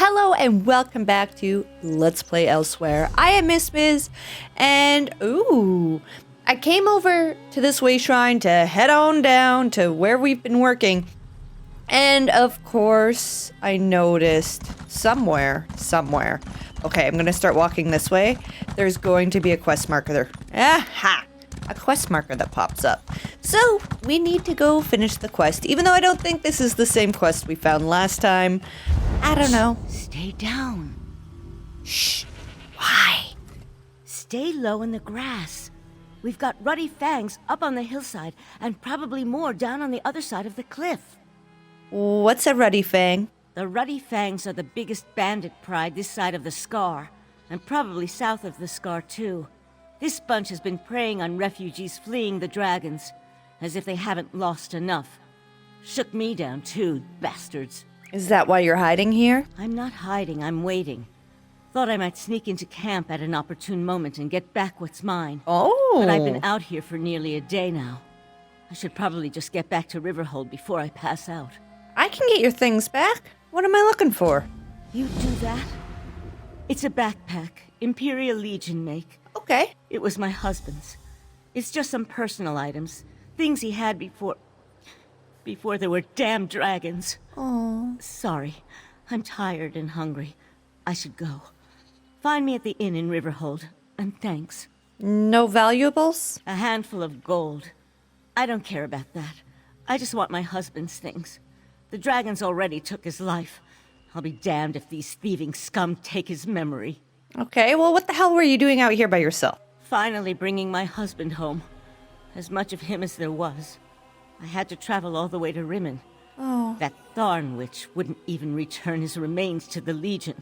Hello and welcome back to Let's Play Elsweyr. I am Miss Bizz, and I came over to this way shrine to head on down to where we've been working. And of course, I noticed somewhere. Okay, I'm gonna start walking this way. There's going to be a quest marker there. Aha! A quest marker that pops up. So, we need to go finish the quest, even though I don't think this is the same quest we found last time. I don't know. Stay down. Shh. Why? Stay low in the grass. We've got ruddy fangs up on the hillside, and probably more down on the other side of the cliff. What's a ruddy fang? The ruddy fangs are the biggest bandit pride this side of the scar, and probably south of the scar too. This bunch has been preying on refugees fleeing the dragons, as if they haven't lost enough. Shook me down too, bastards. Is that why you're hiding here? I'm not hiding, I'm waiting. Thought I might sneak into camp at an opportune moment and get back what's mine. Oh. But I've been out here for nearly a day now. I should probably just get back to Riverhold before I pass out. I can get your things back. What am I looking for? You do that? It's a backpack, Imperial Legion make. Okay. It was my husband's. It's just some personal items. Things he had before there were damn dragons. Oh. Sorry. I'm tired and hungry. I should go. Find me at the inn in Riverhold, and thanks. No valuables? A handful of gold. I don't care about that. I just want my husband's things. The dragons already took his life. I'll be damned if these thieving scum take his memory. Okay, well, what the hell were you doing out here by yourself? Finally bringing my husband home. As much of him as there was. I had to travel all the way to Rimmen. Oh. That Tharn witch wouldn't even return his remains to the Legion.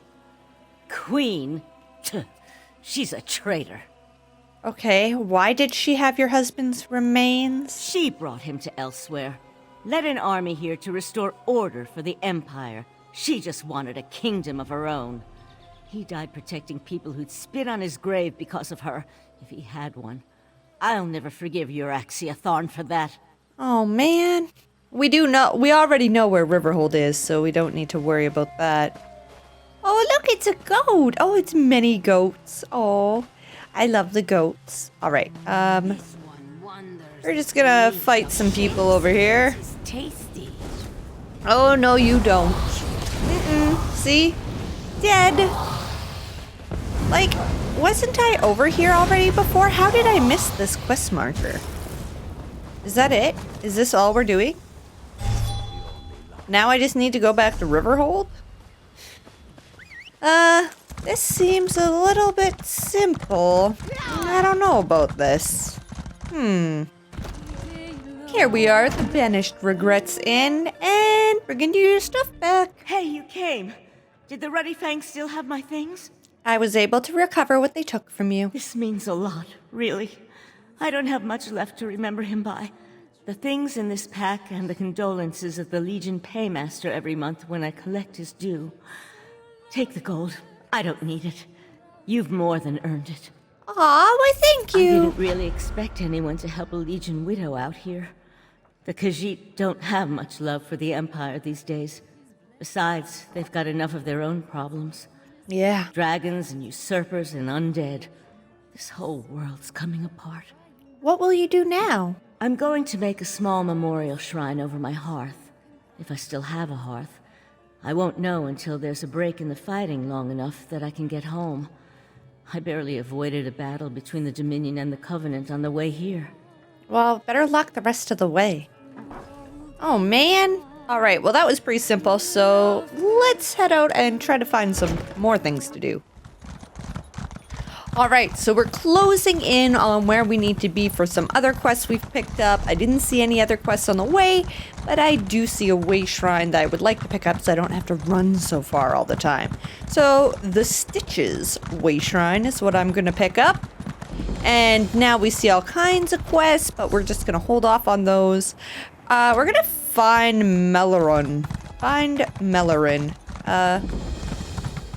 Queen? Tuh, she's a traitor. Okay, why did she have your husband's remains? She brought him to Elsweyr. Led an army here to restore order for the Empire. She just wanted a kingdom of her own. He died protecting people who'd spit on his grave because of her, if he had one. I'll never forgive Euraxia Tharn for that. Oh, man. We already know where Riverhold is, so we don't need to worry about that. Oh, look, it's a goat. Oh, it's many goats. Oh, I love the goats. All right, we're just gonna fight some people over here. Tasty. Oh, no, you don't. See? Dead. Like, wasn't I over here already before? How did I miss this quest marker? Is that it? Is this all we're doing? Now I just need to go back to Riverhold? This seems a little bit simple. I don't know about this. Here we are at the Banished Regrets Inn, and we're gonna do your stuff back. Hey, you came. Did the Ruddy Fangs still have my things? I was able to recover what they took from you. This means a lot, really. I don't have much left to remember him by. The things in this pack and the condolences of the Legion paymaster every month when I collect his due. Take the gold. I don't need it. You've more than earned it. Aw, why thank you. I didn't really expect anyone to help a Legion widow out here. The Khajiit don't have much love for the Empire these days. Besides, they've got enough of their own problems. Yeah. Dragons and usurpers and undead. This whole world's coming apart. What will you do now? I'm going to make a small memorial shrine over my hearth. If I still have a hearth. I won't know until there's a break in the fighting long enough that I can get home. I barely avoided a battle between the Dominion and the Covenant on the way here. Well, better luck the rest of the way. Oh, man. All right, well, that was pretty simple, so let's head out and try to find some more things to do. All right, so we're closing in on where we need to be for some other quests we've picked up. I didn't see any other quests on the way, but I do see a way shrine that I would like to pick up so I don't have to run so far all the time. So the Stitches way shrine is what I'm going to pick up. And now we see all kinds of quests, but we're just going to hold off on those. We're going to find Melaron.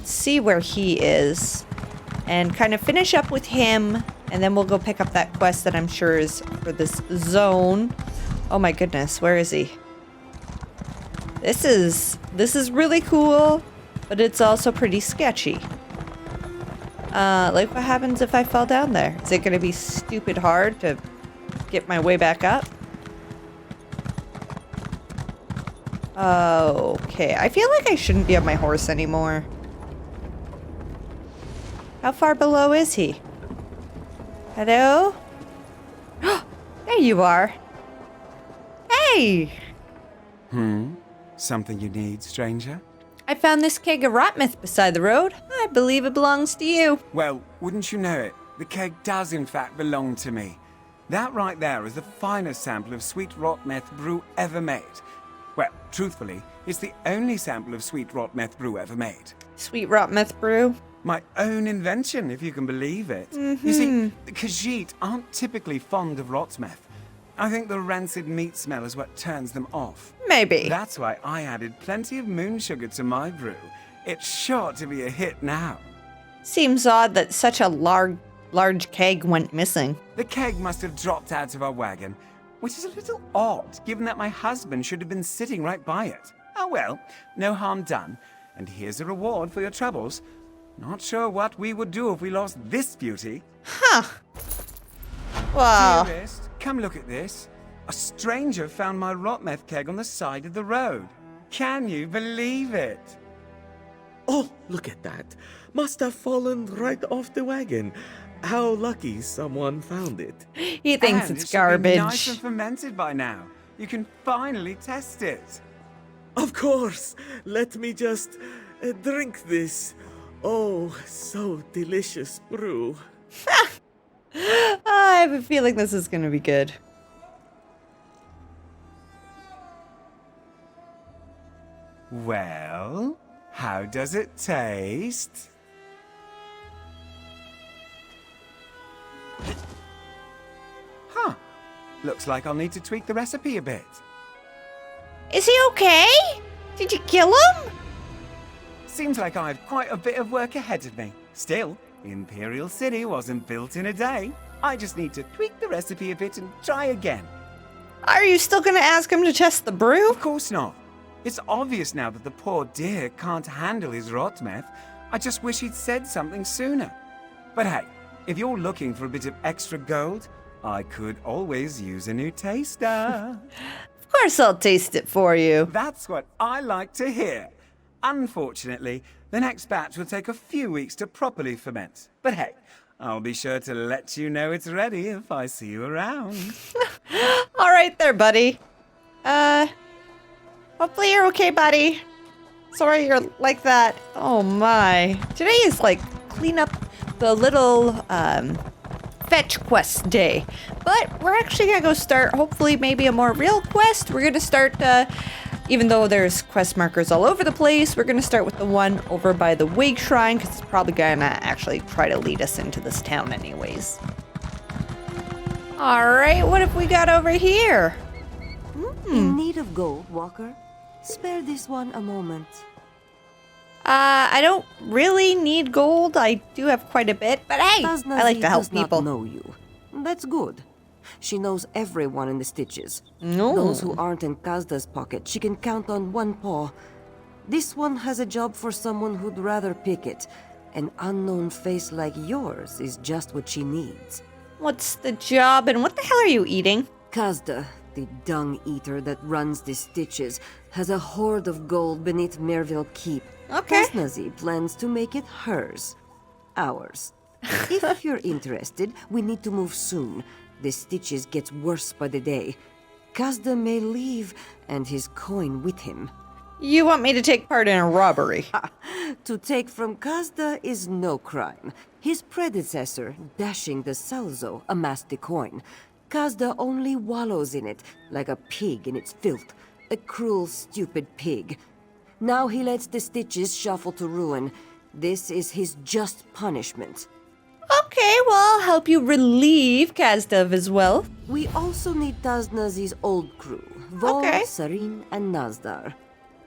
See where he is. And kind of finish up with him. And then we'll go pick up that quest that I'm sure is for this zone. Oh my goodness, where is he? This is really cool. but it's also pretty sketchy. Like what happens if I fall down there? Is it gonna be stupid hard to get my way back up? Okay, I feel like I shouldn't be on my horse anymore. How far below is he? Hello? There you are. Hey! Something you need, stranger? I found this keg of rot myth beside the road. I believe it belongs to you. Well, wouldn't you know it? The keg does in fact belong to me. That right there is the finest sample of sweet rot meth brew ever made. Well, truthfully, it's the only sample of sweet rot meth brew ever made. Sweet rot myth brew. My own invention, if you can believe it. You see, the Khajiit aren't typically fond of rot meth. I think the rancid meat smell is what turns them off. Maybe. That's why I added plenty of moon sugar to my brew. It's sure to be a hit now. Seems odd that such a large keg went missing. The keg must have dropped out of our wagon, which is a little odd, given that my husband should have been sitting right by it. Oh well, no harm done. And here's a reward for your troubles. Not sure what we would do if we lost this beauty. Huh. Wow. Dearest, come look at this. A stranger found my rot meth keg on the side of the road. Can you believe it? Oh, look at that. Must have fallen right off the wagon. How lucky someone found it. He thinks And it's it should be garbage. nice and fermented by now. You can finally test it. Of course. Let me just drink this. Oh, so delicious brew. I have a feeling this is going to be good. Well, how does it taste? Huh. Looks like I'll need to tweak the recipe a bit. Is he okay? Did you kill him? Seems like I've quite a bit of work ahead of me. Still, Imperial City wasn't built in a day. I just need to tweak the recipe a bit and try again. Are you still going to ask him to test the brew? Of course not. It's obvious now that the poor dear can't handle his rot meth. I just wish he'd said something sooner. But hey, if you're looking for a bit of extra gold, I could always use a new taster. Of course I'll taste it for you. That's what I like to hear. Unfortunately, the next batch will take a few weeks to properly ferment. But hey, I'll be sure to let you know it's ready if I see you around. All right there, buddy. Hopefully you're okay, buddy. Sorry you're like that. Oh my. Today is like clean up the little fetch quest day. But we're actually gonna go start hopefully maybe a more real quest. We're gonna start even though there's quest markers all over the place, we're gonna start with the one over by the Wig Shrine because it's probably gonna actually try to lead us into this town anyways. All right, what have we got over here? In need of gold, Walker? Spare this one a moment. I don't really need gold. I do have quite a bit, but hey, I like to help does people. not know you. That's good. She knows everyone in the Stitches. No. Those who aren't in Kazda's pocket, she can count on one paw. This one has a job for someone who'd rather pick it. An unknown face like yours is just what she needs. What's the job and what the hell are you eating? Kazda, the dung eater that runs the Stitches, has a hoard of gold beneath Merville Keep. Okay. Tasnazi plans to make it hers. Ours. If you're interested, we need to move soon. The Stitches gets worse by the day. Kazda may leave, and his coin with him. You want me to take part in a robbery? To take from Kazda is no crime. His predecessor, Dashing the Salzo, amassed the coin. Kazda only wallows in it, like a pig in its filth. A cruel, stupid pig. Now he lets the Stitches shuffle to ruin. This is his just punishment. Okay, well, I'll help you relieve Kazda of his wealth. We also need Tasnazi's old crew. Vol, Okay. Sarin, and Nazdar.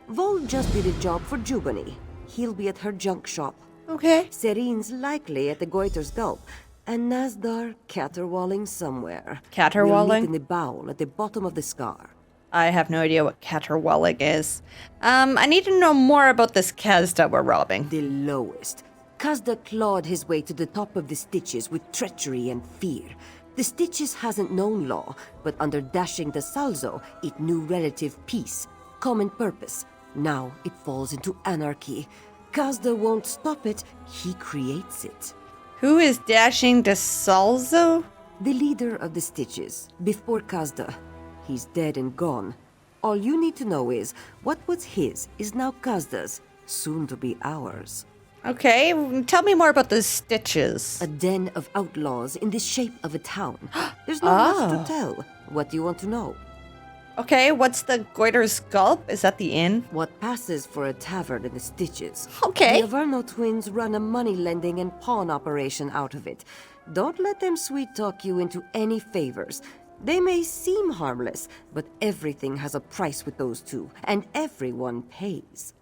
Vol just did a job for Jubani. He'll be at her junk shop. Okay. Sarin's likely at the Goiter's Gulp. And Nazdar caterwauling somewhere. Caterwauling? We'll meet in the bowl at the bottom of the scar. I have no idea what caterwauling is. I need to know more about this Kazda we're robbing. The lowest. Kazda clawed his way to the top of the Stitches with treachery and fear. The Stitches hasn't known law, but under dashing the Salzo, it knew relative peace, common purpose. Now it falls into anarchy. Kazda won't stop it, he creates it. Who is dashing de Salzo? The leader of the Stitches, before Kazda. He's dead and gone. All you need to know is, what was his is now Kazda's, soon to be ours. Okay, tell me more about the Stitches. A den of outlaws in the shape of a town. There's not much to tell. What do you want to know? Okay, what's the Goiter's Gulp? Is that the inn? What passes for a tavern in the Stitches. Okay. The Averno twins run a money lending and pawn operation out of it. Don't let them sweet-talk you into any favors. They may seem harmless, but everything has a price with those two, and everyone pays.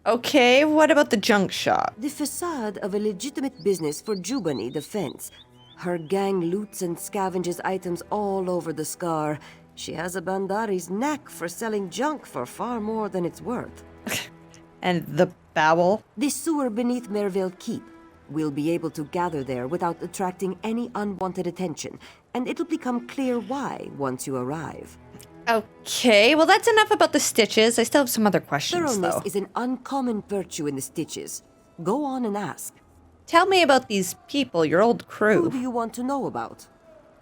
Okay, what about the junk shop? The facade of a legitimate business for Jubani Defense. Her gang loots and scavenges items all over the Scar. She has a Bandari's knack for selling junk for far more than it's worth. And the bowel? The sewer beneath Mervale Keep. We'll be able to gather there without attracting any unwanted attention, and it'll become clear why once you arrive. Okay, well that's enough about the Stitches. I still have some other questions, Thoroughness though. is an uncommon virtue in the Stitches. Go on and ask. Tell me about these people, your old Who do crew. you want to know about?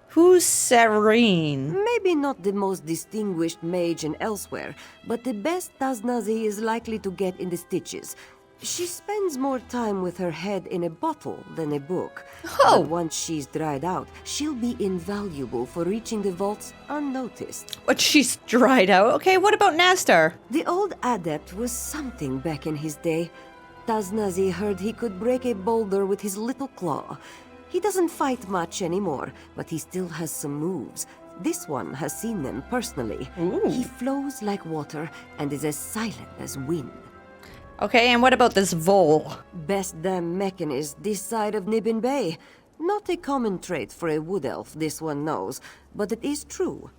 Who's Serene? Maybe not the most distinguished mage in Elsweyr, but the best Taznazi is likely to get in the Stitches. She spends more time with her head in a bottle than a book. Oh. But once she's dried out, she'll be invaluable for reaching the vaults unnoticed. What, she's dried out? Okay, what about Nastar? The old adept was something back in his day. Taznazi heard he could break a boulder with his little claw. He doesn't fight much anymore, but he still has some moves. This one has seen them personally. Ooh. He flows like water and is as silent as wind. Okay, and what about this Vole? Best damn mechanist this side of Nibbin Bay. Not a common trait for a wood elf, this one knows, but it is true.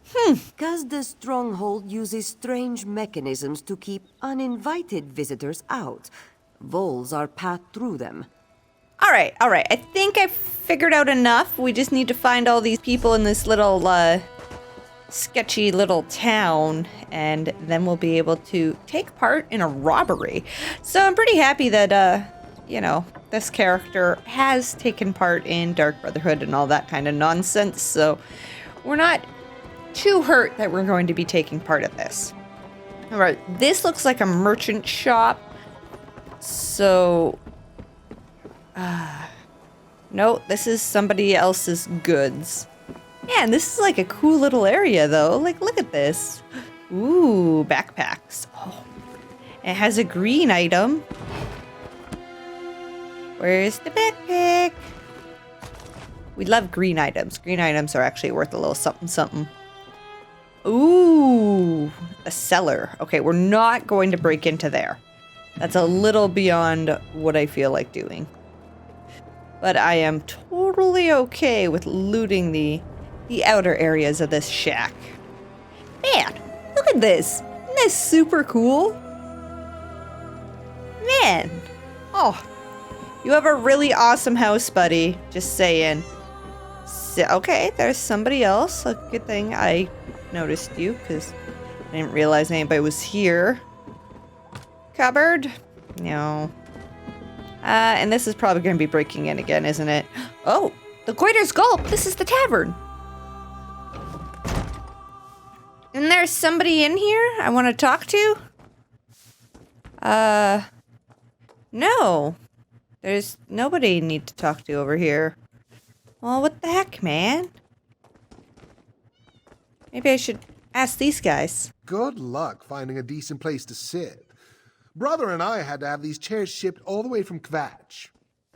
Kazda's stronghold uses strange mechanisms to keep uninvited visitors out. Voles are passed through them. All right. I think I figured out enough. We just need to find all these people in this little, sketchy little town, and then we'll be able to take part in a robbery. So I'm pretty happy that, this character has taken part in Dark Brotherhood and all that kind of nonsense, so we're not too hurt that we're going to be taking part of this. All right, this looks like a merchant shop, so... no, this is somebody else's goods. Man, this is like a cool little area, though. Like, look at this. Ooh, backpacks. Oh, it has a green item. Where's the backpack? We love green items. Green items are actually worth a little something something. Ooh, a cellar. Okay, we're not going to break into there. That's a little beyond what I feel like doing. But I am totally okay with looting the outer areas of this shack. Man, look at this. Isn't this super cool? Man. Oh, you have a really awesome house, buddy. Just saying. So, okay, there's somebody else. A good thing I noticed you, because I didn't realize anybody was here. Cupboard? No. And this is probably going to be breaking in again, isn't it? Oh, the Goiter's Gulp. This is the tavern. Isn't there somebody in here I want to talk to? No. There's nobody I need to talk to over here. Well, what the heck, man? Maybe I should ask these guys. Good luck finding a decent place to sit. Brother and I had to have these chairs shipped all the way from Kvatch.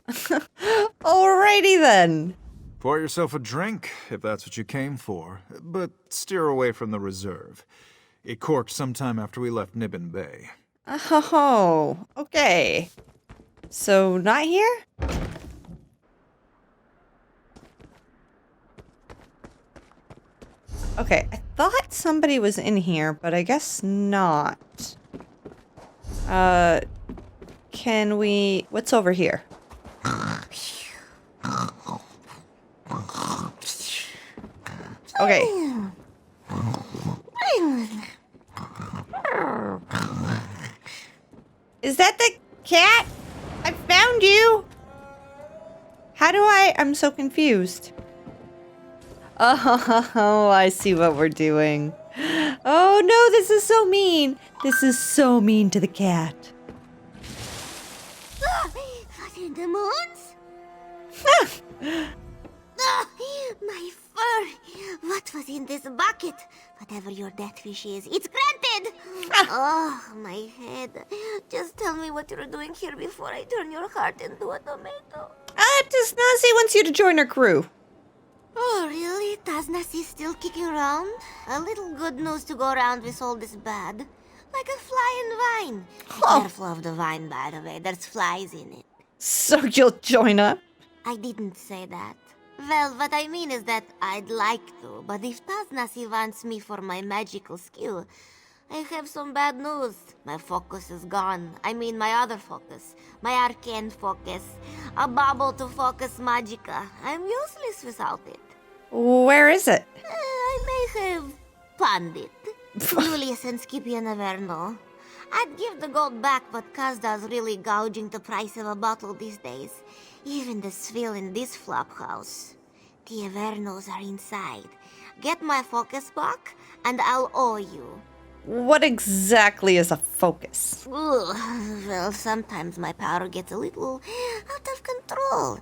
Alrighty then. Pour yourself a drink, if that's what you came for, but steer away from the reserve. It corked sometime after we left Nibbin Bay. Oh, okay. So, not here? Okay, I thought somebody was in here, but I guess not. Can we... What's over here? Okay. Is that the cat? I found you! How do I'm so confused. Oh, I see what we're doing. Oh no, this is so mean. This is so mean to the cat. What in the moons? My fur! What was in this bucket? Whatever your death wish is, it's granted! Oh, my head. Just tell me what you're doing here before I turn your heart into a tomato. Nazi wants you to join her crew. Oh, really? Does Nasi still kicking around? A little good news to go around with all this bad. Like a fly in vine. Be careful of the vine, by the way. There's flies in it. So you'll join up? I didn't say that. Well, what I mean is that I'd like to, but if Taznasi wants me for my magical skill, I have some bad news. My focus is gone. I mean my other focus. My arcane focus. A bubble to focus magica. I'm useless without it. Where is it? I may have pawned it. Julius and Skippy never know. I'd give the gold back, but Kazda's really gouging the price of a bottle these days. Even the swill in this flop house. The Avernos are inside. Get my focus back, and I'll owe you. What exactly is a focus? Ugh, well, sometimes my power gets a little out of control.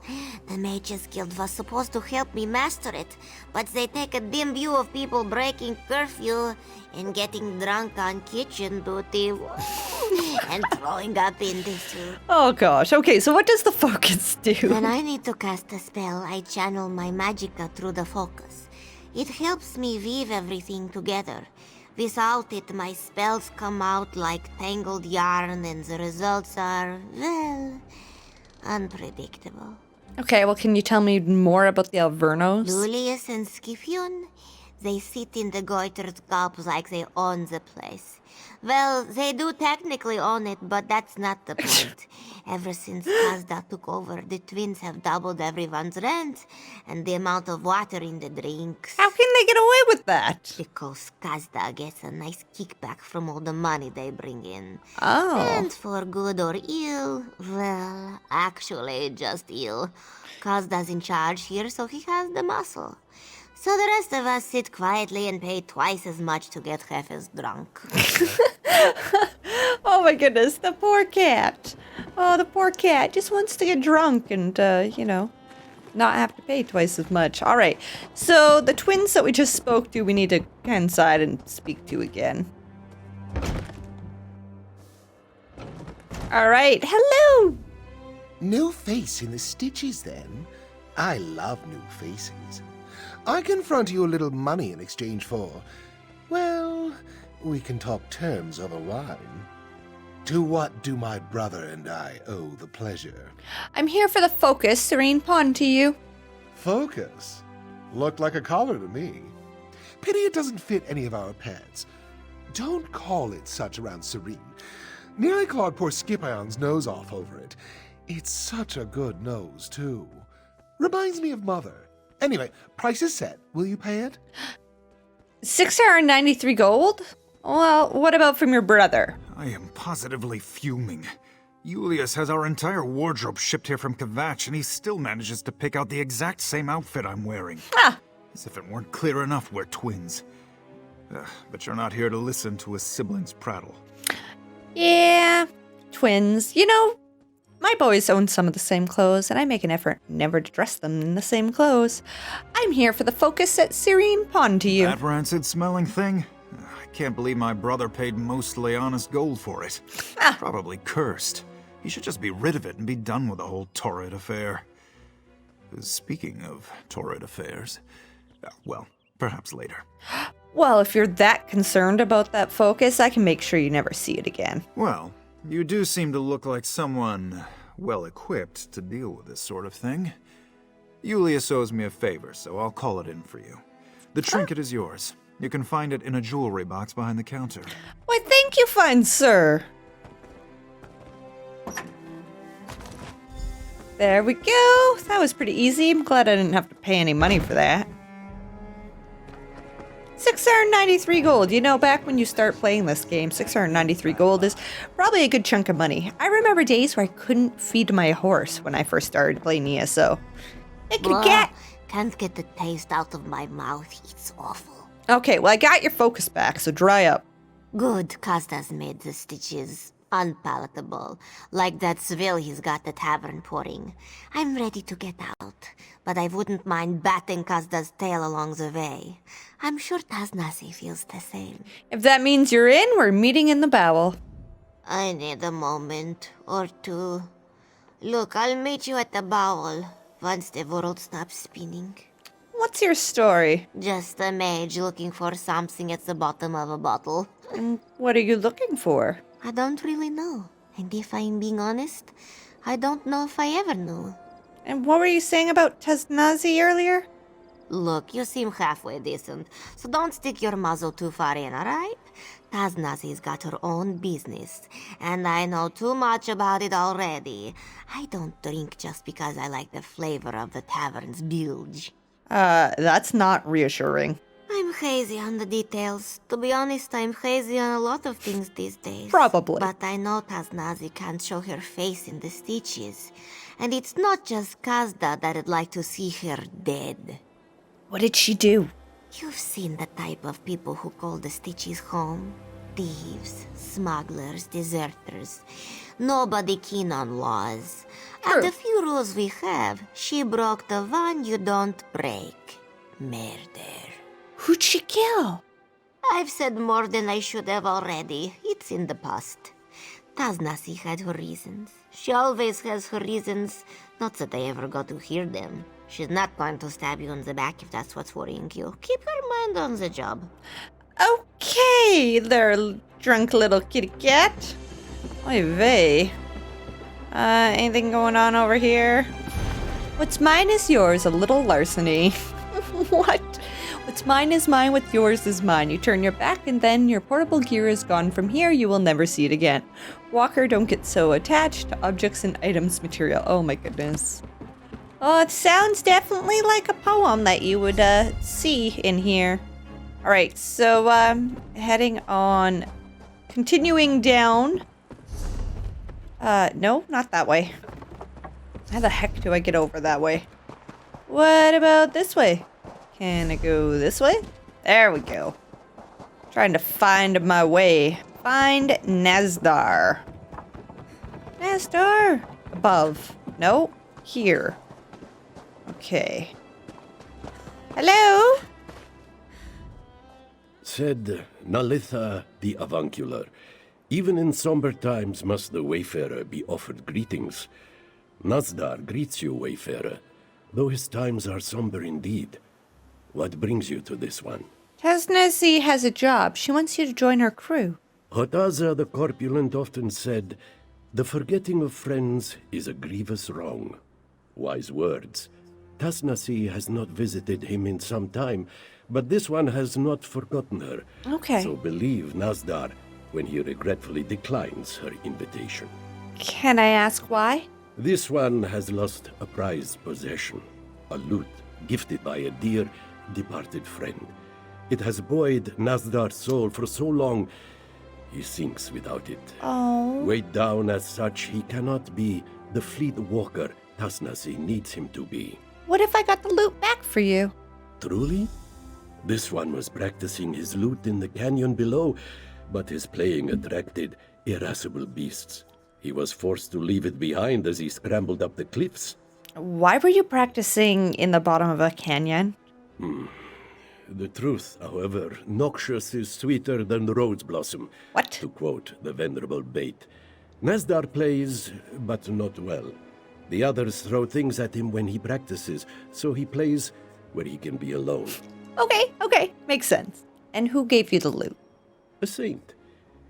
The Mages Guild was supposed to help me master it, but they take a dim view of people breaking curfew and getting drunk on kitchen duty and throwing up in the soup. Oh gosh, okay, so what does the focus do? When I need to cast a spell, I channel my magicka through the focus. It helps me weave everything together. Without it, my spells come out like tangled yarn and the results are, well, unpredictable. Okay, well, can you tell me more about the Alvernos? Julius and Scipion, they sit in the goitered cups like they own the place. Well, they do technically own it, but that's not the point. Ever since Kazda took over, the twins have doubled everyone's rent and the amount of water in the drinks. How can they get away with that? Because Kazda gets a nice kickback from all the money they bring in. Oh. And for good or ill, well, actually just ill. Kazda's in charge here, so he has the muscle. So the rest of us sit quietly and pay twice as much to get half as drunk. Oh my goodness, the poor cat. Oh, the poor cat just wants to get drunk and, not have to pay twice as much. All right, so the twins that we just spoke to, we need to go inside and speak to again. All right, hello. No face in the stitches, then? I love new faces. I can front you a little money in exchange for... well, we can talk terms over wine. To what do my brother and I owe the pleasure? I'm here for the focus, Serene Pawn to you. Focus? Looked like a collar to me. Pity it doesn't fit any of our pets. Don't call it such around Serene. Nearly clawed poor Skipion's nose off over it. It's such a good nose, too. Reminds me of Mother. Anyway, price is set. Will you pay it? 693 gold? Well, what about from your brother? I am positively fuming. Julius has our entire wardrobe shipped here from Kvatch, and he still manages to pick out the exact same outfit I'm wearing. Ah! As if it weren't clear enough we're twins. But you're not here to listen to a sibling's prattle. Yeah, twins. My boys own some of the same clothes, and I make an effort never to dress them in the same clothes. I'm here for the focus at Serene Pawn to you. That rancid-smelling thing? I can't believe my brother paid mostly honest gold for it. Probably cursed. He should just be rid of it and be done with the whole torrid affair. Speaking of torrid affairs, well, perhaps later. Well, if you're that concerned about that focus, I can make sure you never see it again. Well, you do seem to look like someone well-equipped to deal with this sort of thing. Julius owes me a favor, so I'll call it in for you. The trinket is yours. You can find it in a jewelry box behind the counter. Why, thank you, fine sir. There we go. That was pretty easy. I'm glad I didn't have to pay any money for that. 693 gold. You know, back when you start playing this game, 693 gold is probably a good chunk of money. I remember days where I couldn't feed my horse when I first started playing ESO. It could Blah, can't get the taste out of my mouth. It's awful. Okay, well, I got your focus back, so dry up. Good, Kazda's made the stitches unpalatable, like that swill he's got the tavern pouring. I'm ready to get out, but I wouldn't mind batting Kazda's tail along the way. I'm sure Taznasi feels the same. If that means you're in, we're meeting in the bowel. I need a moment or two. Look, I'll meet you at the bowel once the world stops spinning. What's your story? Just a mage looking for something at the bottom of a bottle. And what are you looking for? I don't really know. And if I'm being honest, I don't know if I ever knew. And what were you saying about Taznazi earlier? Look, you seem halfway decent, so don't stick your muzzle too far in, alright? Taznazi's got her own business, and I know too much about it already. I don't drink just because I like the flavor of the tavern's bilge. That's not reassuring. I'm hazy on the details. To be honest, I'm hazy on a lot of things these days. Probably. But I know Taznazi can't show her face in the stitches. And it's not just Kazda that'd like to see her dead. What did she do? You've seen the type of people who call the stitches home. Thieves, smugglers, deserters. Nobody keen on laws. True. And the few rules we have, she broke the one you don't break. Murder. Who'd she kill? I've said more than I should have already. It's in the past. Taznasi had her reasons. She always has her reasons. Not that I ever got to hear them. She's not going to stab you in the back if that's what's worrying you. Keep your mind on the job. Okay, there, drunk little kitty cat. Oy vey. Anything going on over here? What's mine is yours, a little larceny. What? What's mine is mine, what's yours is mine. You turn your back and then your portable gear is gone. From here, you will never see it again. Walker, don't get so attached to objects and items material. Oh my goodness. Oh, it sounds definitely like a poem that you would see in here. Alright, so heading on, continuing down. No, not that way. How the heck do I get over that way? What about this way? Can I go this way? There we go. Trying to find my way. Find Nazdar. Nazdar! Above. No, here. Okay. Hello? Said Nalitha the Avuncular, even in somber times must the wayfarer be offered greetings. Nazdar greets you, wayfarer, though his times are somber indeed. What brings you to this one? Taznazi has a job. She wants you to join her crew. Hotaza the Corpulent often said, the forgetting of friends is a grievous wrong. Wise words. Taznasi has not visited him in some time, but this one has not forgotten her. Okay. So believe Nazdar when he regretfully declines her invitation. Can I ask why? This one has lost a prized possession, a lute gifted by a dear, departed friend. It has buoyed Nazdar's soul for so long, he sinks without it. Oh. Weighed down as such, he cannot be the fleet walker Taznasi needs him to be. What if I got the loot back for you? Truly? This one was practicing his lute in the canyon below, but his playing attracted irascible beasts. He was forced to leave it behind as he scrambled up the cliffs. Why were you practicing in the bottom of a canyon? The truth, however, noxious is sweeter than the rose blossom. What? To quote the venerable Bait. Nazdar plays, but not well. The others throw things at him when he practices, so he plays where he can be alone. Okay. Makes sense. And who gave you the loot? A saint.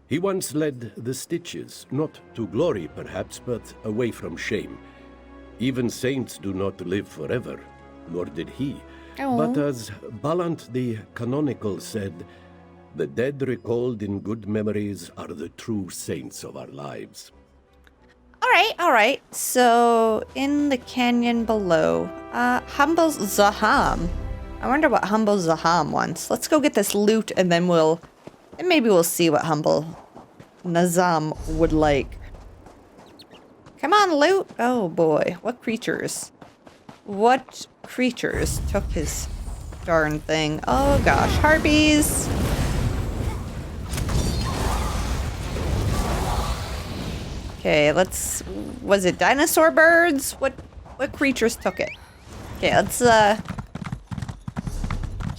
He once led the Stitches, not to glory perhaps, but away from shame. Even saints do not live forever, nor did he. But as Ballant the Canonical said, the dead recalled in good memories are the true saints of our lives. All right. So, in the canyon below, Humble Zaham. I wonder what Humble Zaham wants. Let's go get this loot, and then maybe we'll see what Humble Nazam would like. Come on, loot. Oh boy, what creatures? What creatures took his darn thing? Oh gosh, harpies. Okay, was it dinosaur birds? What creatures took it? Okay, let's,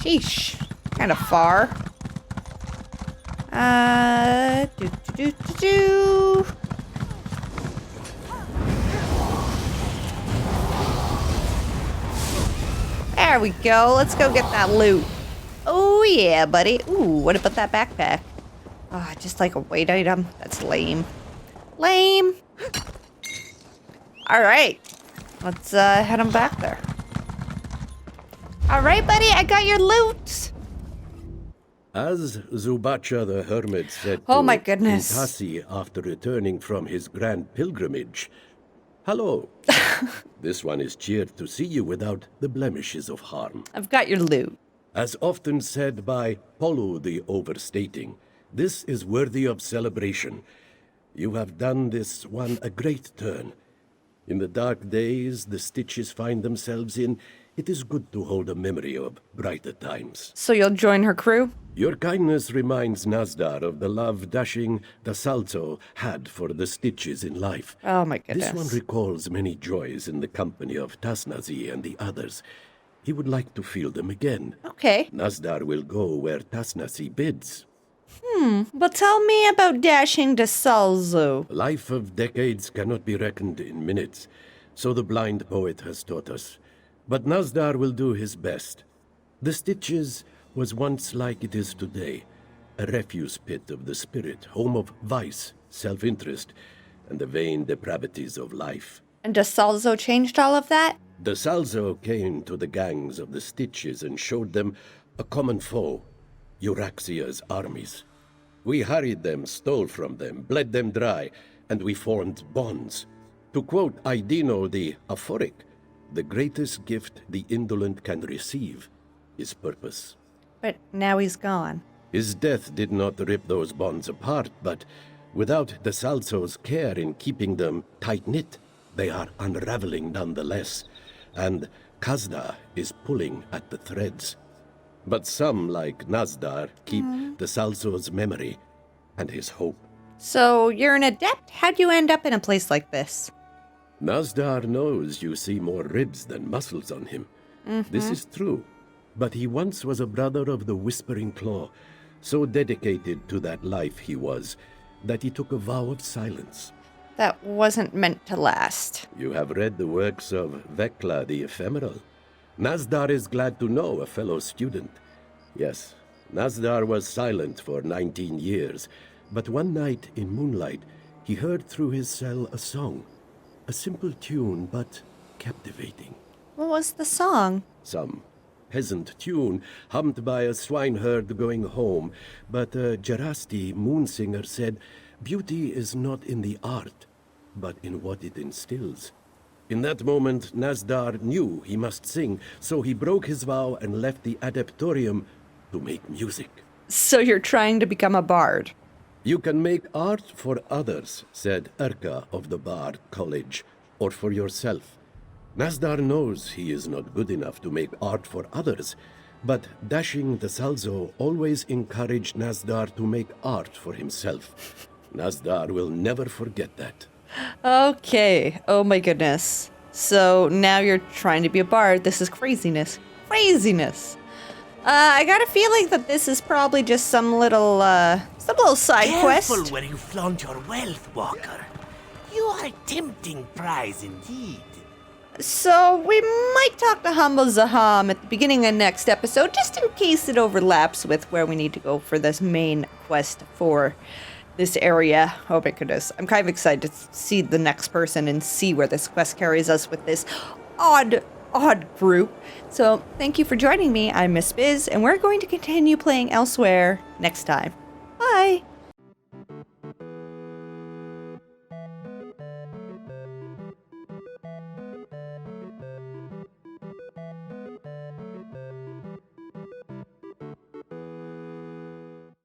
sheesh. Kind of far. Do. There we go. Let's go get that loot. Oh yeah, buddy. Ooh, what about that backpack? Ah, just like a weight item. That's lame. Lame. All right. Let's head on back there. All right, buddy. I got your loot. As Zubacha the Hermit said Oh to my goodness. Intasi after returning from his grand pilgrimage, "Hello. This one is cheered to see you without the blemishes of harm." I've got your loot. As often said by Polu the Overstating, this is worthy of celebration. You have done this one a great turn. In the dark days the Stitches find themselves in, it is good to hold a memory of brighter times. So you'll join her crew? Your kindness reminds Nazdar of the love dashing Dasalzo had for the Stitches in life. Oh my goodness. This one recalls many joys in the company of Tasnazi and the others. He would like to feel them again. Okay. Nazdar will go where Tasnazi bids. Well, tell me about dashing to Salzo. Life of decades cannot be reckoned in minutes, so the blind poet has taught us. But Nazdar will do his best. The Stitches was once like it is today, a refuse pit of the spirit, home of vice, self-interest, and the vain depravities of life. And does Salzo changed all of that? The Salzo came to the gangs of the Stitches and showed them a common foe, Euraxia's armies. We harried them, stole from them, bled them dry, and we formed bonds. To quote Aidino the Aphoric, the greatest gift the indolent can receive is purpose. But now he's gone. His death did not rip those bonds apart, but without the Salzo's care in keeping them tight-knit, they are unraveling nonetheless, and Kazda is pulling at the threads. But some, like Nazdar, keep the Salzo's memory and his hope. So you're an adept? How'd you end up in a place like this? Nazdar knows you see more ribs than muscles on him. This is true. But he once was a brother of the Whispering Claw, so dedicated to that life he was, that he took a vow of silence. That wasn't meant to last. You have read the works of Vekla the Ephemeral. Nazdar is glad to know a fellow student. Yes, Nazdar was silent for 19 years, but one night in moonlight, he heard through his cell a song. A simple tune, but captivating. What was the song? Some peasant tune hummed by a swineherd going home, but a Jarasti moonsinger said, "Beauty is not in the art, but in what it instills." In that moment, Nazdar knew he must sing, so he broke his vow and left the adeptorium to make music. So you're trying to become a bard? You can make art for others, said Erka of the Bard College, or for yourself. Nazdar knows he is not good enough to make art for others, but Dashing the Salzo always encouraged Nazdar to make art for himself. Nazdar will never forget that. Okay. Oh my goodness. So now you're trying to be a bard. This is craziness. Craziness. I got a feeling that this is probably just some little side quest. Careful where you flaunt your wealth, Walker. You are a tempting prize indeed. So we might talk to Humble Zaham at the beginning of next episode, just in case it overlaps with where we need to go for this main quest for this area. Oh my goodness. I'm kind of excited to see the next person and see where this quest carries us with this odd odd group. So thank you for joining me. I'm Miss Bizz, and we're going to continue playing Elsweyr next time. Bye!